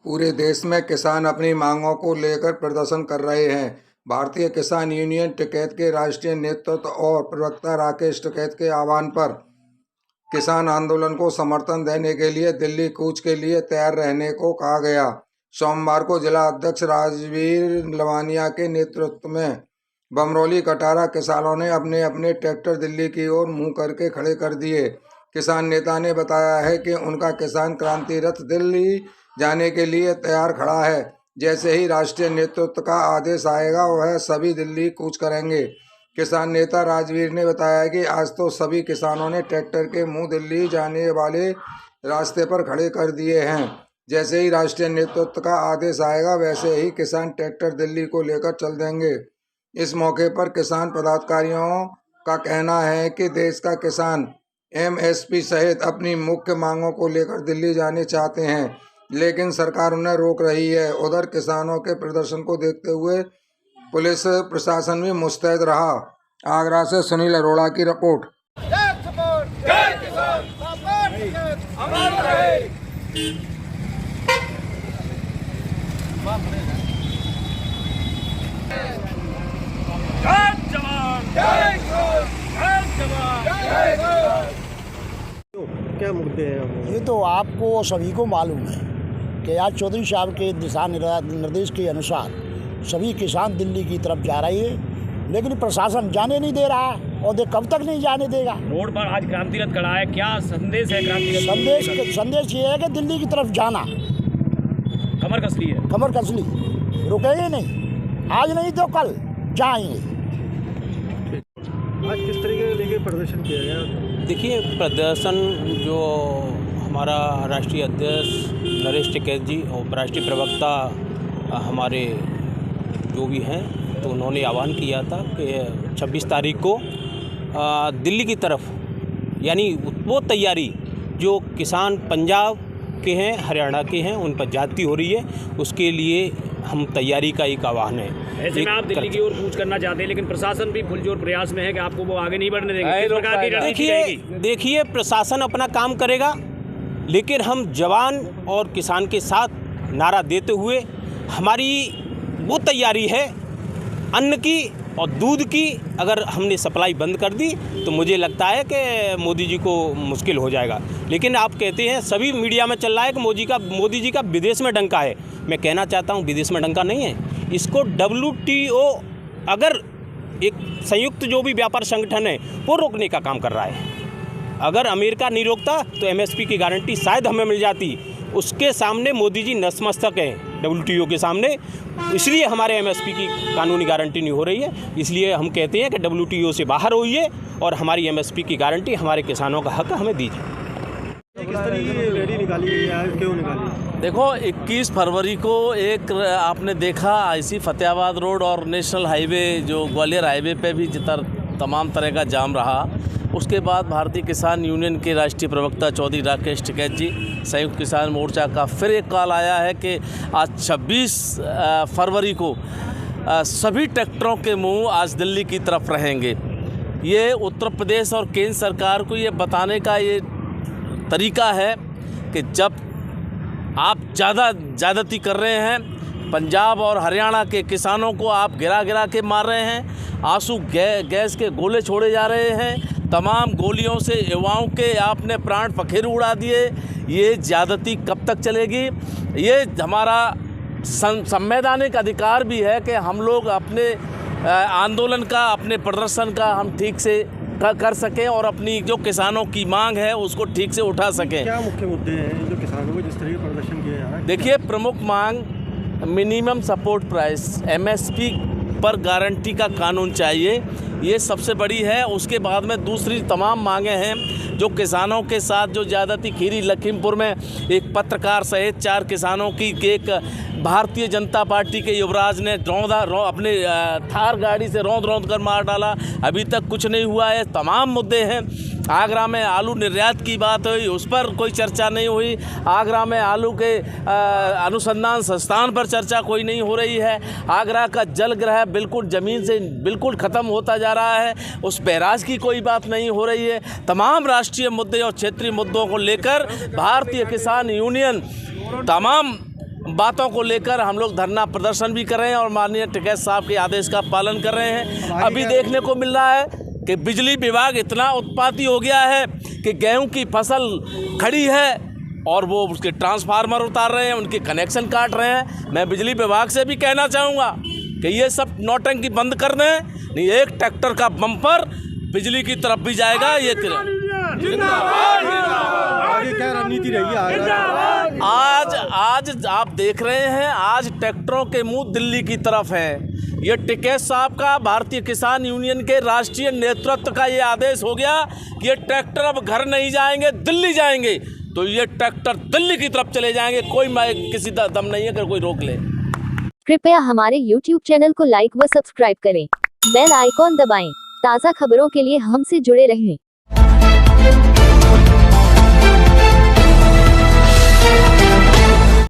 पूरे देश में किसान अपनी मांगों को लेकर प्रदर्शन कर रहे हैं। भारतीय किसान यूनियन टिकैत के राष्ट्रीय नेतृत्व और प्रवक्ता राकेश टिकैत के आह्वान पर किसान आंदोलन को समर्थन देने के लिए दिल्ली कूच के लिए तैयार रहने को कहा गया। सोमवार को जिला अध्यक्ष राजवीर लवानिया के नेतृत्व में बमरौली कटारा किसानों ने अपने अपने ट्रैक्टर दिल्ली की ओर मुंह करके खड़े कर दिए। किसान नेता ने बताया है कि उनका किसान क्रांति रथ दिल्ली जाने के लिए तैयार खड़ा है। जैसे ही राष्ट्रीय नेतृत्व का आदेश आएगा वह सभी दिल्ली कूच करेंगे। किसान नेता राजवीर ने बताया कि आज तो सभी किसानों ने ट्रैक्टर के मुंह दिल्ली जाने वाले रास्ते पर खड़े कर दिए हैं। जैसे ही राष्ट्रीय नेतृत्व का आदेश आएगा वैसे ही किसान ट्रैक्टर दिल्ली को लेकर चल देंगे। इस मौके पर किसान पदाधिकारियों का कहना है कि देश का किसान एमएसपी सहित अपनी मुख्य मांगों को लेकर दिल्ली जाने चाहते हैं, लेकिन सरकार उन्हें रोक रही है। उधर किसानों के प्रदर्शन को देखते हुए पुलिस प्रशासन भी मुस्तैद रहा। आगरा से सुनील अरोड़ा की रिपोर्ट। क्या मुद्दे हैं? ये तो आपको सभी को मालूम है कि आज चौधरी साहब के दिशा निर्देश के अनुसार सभी किसान दिल्ली की तरफ जा रहे हैं, लेकिन प्रशासन जाने नहीं दे रहा और कब तक नहीं जाने देगा। रोड पर आज क्रांति रथ खड़ा है, क्या संदेश है क्रांति रथ? संदेश ये है कि दिल्ली की तरफ जाना कमर कसली है, कमर कसली, रुकेंगे नहीं, आज नहीं तो कल जाएंगे। आज किस तरीके से लेके प्रदर्शन किया गया? देखिए, प्रदर्शन जो हमारा राष्ट्रीय अध्यक्ष नरेश टिकैत जी और राष्ट्रीय प्रवक्ता हमारे जो भी हैं, तो उन्होंने आह्वान किया था कि 26 तारीख को दिल्ली की तरफ, यानी वो तैयारी जो किसान पंजाब के हैं, हरियाणा के हैं, उन पर जाती हो रही है, उसके लिए हम तैयारी का एक आह्वान है। ऐसे में आप दिल्ली की ओर कूच करना चाहते हैं, लेकिन प्रशासन भी फुलजोर प्रयास में है कि आपको वो आगे नहीं बढ़ने देंगे। किस प्रकार की रणनीति रहेगी? देखिए, प्रशासन अपना काम करेगा, लेकिन हम जवान और किसान के साथ नारा देते हुए हमारी वो तैयारी है अन्न की और दूध की। अगर हमने सप्लाई बंद कर दी तो मुझे लगता है कि मोदी जी को मुश्किल हो जाएगा। लेकिन आप कहते हैं, सभी मीडिया में चल रहा है कि मोदी जी का विदेश में डंका है। मैं कहना चाहता हूं, विदेश में डंका नहीं है। इसको WTO, अगर एक संयुक्त जो भी व्यापार संगठन है, वो रोकने का काम कर रहा है। अगर अमेरिका नहीं रोकता तो MSP की गारंटी शायद हमें मिल जाती। उसके सामने मोदी जी नतमस्तक हैं WTO के सामने, इसलिए हमारे MSP की कानूनी गारंटी नहीं हो रही है। इसलिए हम कहते हैं कि WTO से बाहर होइए और हमारी MSP की गारंटी, हमारे किसानों का हक हमें दीजिए। किस तरीके की रैली निकाली गई है, क्यों निकाली? देखो, 21 फरवरी को एक आपने देखा IC फतेहाबाद रोड और नेशनल हाईवे जो ग्वालियर हाईवे पे भी तमाम तरह का जाम रहा। उसके बाद भारतीय किसान यूनियन के राष्ट्रीय प्रवक्ता चौधरी राकेश टिकैत जी, संयुक्त किसान मोर्चा का फिर एक कॉल आया है कि आज 26 फरवरी को सभी ट्रैक्टरों के मुंह आज दिल्ली की तरफ रहेंगे। ये उत्तर प्रदेश और केंद्र सरकार को ये बताने का ये तरीका है कि जब आप ज़्यादती कर रहे हैं, पंजाब और हरियाणा के किसानों को आप गिरा के मार रहे हैं, आंसू गैस के गोले छोड़े जा रहे हैं, तमाम गोलियों से युवाओं के आपने प्राण पखेरु उड़ा दिए। ये ज़्यादती कब तक चलेगी? ये हमारा संवैधानिक अधिकार भी है कि हम लोग अपने आंदोलन का, अपने प्रदर्शन का हम ठीक से कर सकें और अपनी जो किसानों की मांग है उसको ठीक से उठा सकें। क्या मुख्य मुद्दे हैं जो किसानों को जिस तरह का प्रदर्शन किया जा रहा है? देखिए, प्रमुख मांग मिनिमम सपोर्ट प्राइस, MSP पर गारंटी का कानून चाहिए, ये सबसे बड़ी है। उसके बाद में दूसरी तमाम मांगे हैं जो किसानों के साथ जो ज़्यादती खीरी लखीमपुर में एक पत्रकार सहित 4 किसानों की एक भारतीय जनता पार्टी के युवराज ने अपने थार गाड़ी से रौंद कर मार डाला, अभी तक कुछ नहीं हुआ है। तमाम मुद्दे हैं। आगरा में आलू निर्यात की बात हुई, उस पर कोई चर्चा नहीं हुई। आगरा में आलू के अनुसंधान संस्थान पर चर्चा कोई नहीं हो रही है। आगरा का जलग्रह बिल्कुल ज़मीन से बिल्कुल ख़त्म होता जा रहा है, उस बैराज की कोई बात नहीं हो रही है। तमाम राष्ट्रीय मुद्दे और क्षेत्रीय मुद्दों को लेकर भारतीय किसान यूनियन तमाम बातों को लेकर हम लोग धरना प्रदर्शन भी कर रहे हैं और माननीय टिकैत साहब के आदेश का पालन कर रहे हैं। अभी देखने को मिल रहा है कि बिजली विभाग इतना उत्पाती हो गया है कि गेहूं की फसल खड़ी है और वो उसके ट्रांसफार्मर उतार रहे हैं, उनके कनेक्शन काट रहे हैं। मैं बिजली विभाग से भी कहना चाहूँगा कि ये सब नौटंकी बंद कर दें, नहीं एक ट्रैक्टर का बम्पर बिजली की तरफ भी जाएगा। ये आगे क्या रणनीति रहेगी? आज आप देख रहे हैं, आज ट्रैक्टरों के मुंह दिल्ली की तरफ हैं। ये टिकैत साहब का भारतीय किसान यूनियन के राष्ट्रीय नेतृत्व का ये आदेश हो गया कि ये ट्रैक्टर अब घर नहीं जाएंगे, दिल्ली जाएंगे। तो ये ट्रैक्टर दिल्ली की तरफ चले जाएंगे, कोई किसी दम नहीं है कि कोई रोक ले। कृपया हमारे YouTube चैनल को लाइक व सब्सक्राइब करें। बेल आइकॉन दबाएं। ताज़ा खबरों के लिए हमसे जुड़े रहें।